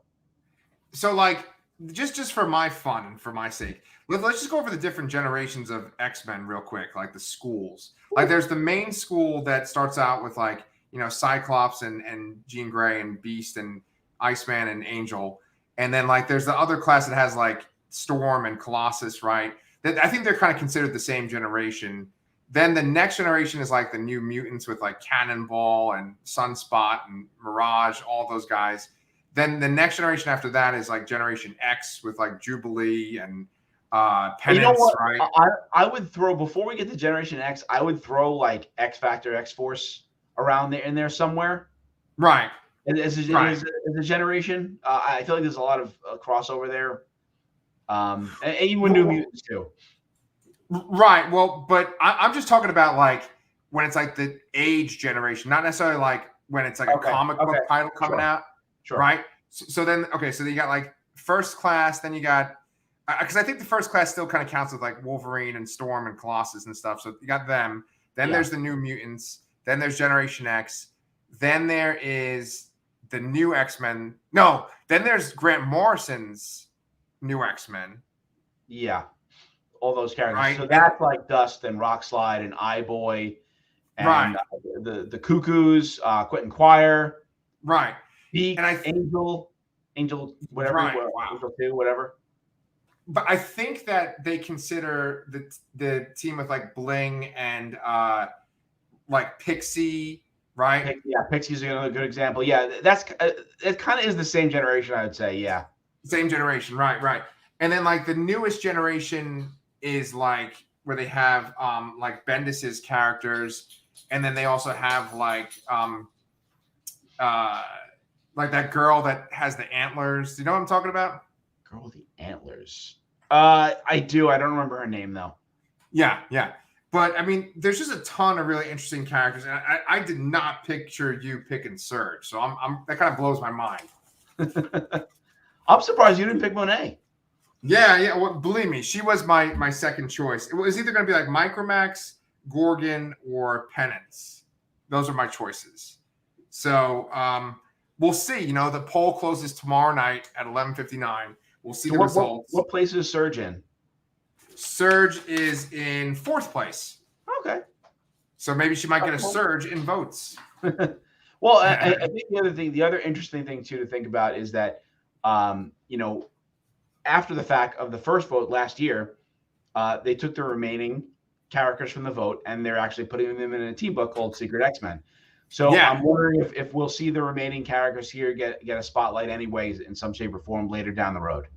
So like just for my fun and for my sake, let's just go over the different generations of X-Men real quick, like the schools. Like there's the main school that starts out with like, Cyclops and Jean Grey and Beast and Iceman and Angel. And then like there's the other class that has like Storm and Colossus, right? I think they're kind of considered the same generation. Then the next generation is like the New Mutants with like Cannonball and Sunspot and Mirage, all those guys. Then the next generation after that is like Generation X with like Jubilee and Penance, right? I would throw, before we get to Generation X, I would throw like X Factor, X Force around there in there somewhere. Right. As a generation, I feel like there's a lot of crossover there. And even with New Mutants too. Right. Well, but I'm just talking about like when it's like the age generation, not necessarily like when it's like a comic book title coming out. Sure. Right. So then, so you got like First Class, then you got, because I think the First Class still kind of counts with like Wolverine and Storm and Colossus and stuff. So you got them. Then there's the New Mutants. Then there's Generation X. Then there is the new X-Men. No, then there's Grant Morrison's new X-Men. Yeah. All those characters. Right. So that's like Dust and Rockslide and Eye-Boy and the Cuckoos, Quentin Quire. Right. And Angel, whatever, Angel 2, whatever. But I think that they consider the team with like Bling and like Pixie, right? Yeah, Pixie's another good example. Yeah, that's it. Kind of is the same generation, I would say. Yeah, same generation, right. And then like the newest generation is like where they have like Bendis's characters, and then they also have like that girl that has the antlers. Do you know what I'm talking about? Girl with the antlers. I do. I don't remember her name though. Yeah. But I mean, there's just a ton of really interesting characters, and I did not picture you picking Surge, so I'm that kind of blows my mind. I'm surprised you didn't pick Monet. Yeah. Well, believe me, she was my second choice. It was either going to be like Micromax, Gorgon, or Penance. Those are my choices. So we'll see. The poll closes tomorrow night at 11:59. We'll see the results. What place is Surge in? Surge is in 4th place. Okay. So maybe she might get a surge in votes. Well, I think the other interesting thing too to think about is that, after the fact of the first vote last year, they took the remaining characters from the vote and they're actually putting them in a team book called Secret X-Men. So I'm wondering if we'll see the remaining characters here get a spotlight anyways in some shape or form later down the road.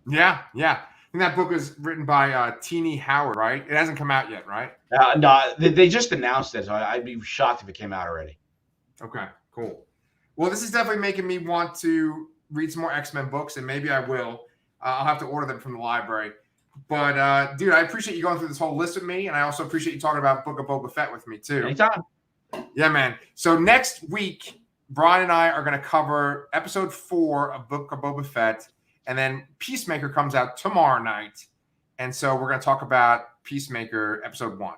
Yeah. I think that book was written by Teenie Howard, right? It hasn't come out yet, right? No, they just announced it, so I'd be shocked if it came out already. Okay, cool. Well, this is definitely making me want to read some more X-Men books, and maybe I will. I'll have to order them from the library. But, dude, I appreciate you going through this whole list with me, and I also appreciate you talking about Book of Boba Fett with me, too. Anytime. Yeah, man. So next week, Brian and I are going to cover episode 4 of Book of Boba Fett. And then Peacemaker comes out tomorrow night. And so we're going to talk about Peacemaker episode 1.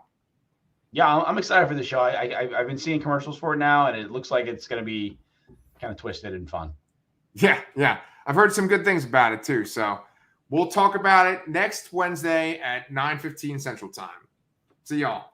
Yeah, I'm excited for the show. I've been seeing commercials for it now, and it looks like it's going to be kind of twisted and fun. Yeah. I've heard some good things about it, too. So we'll talk about it next Wednesday at 9:15 Central Time. See y'all.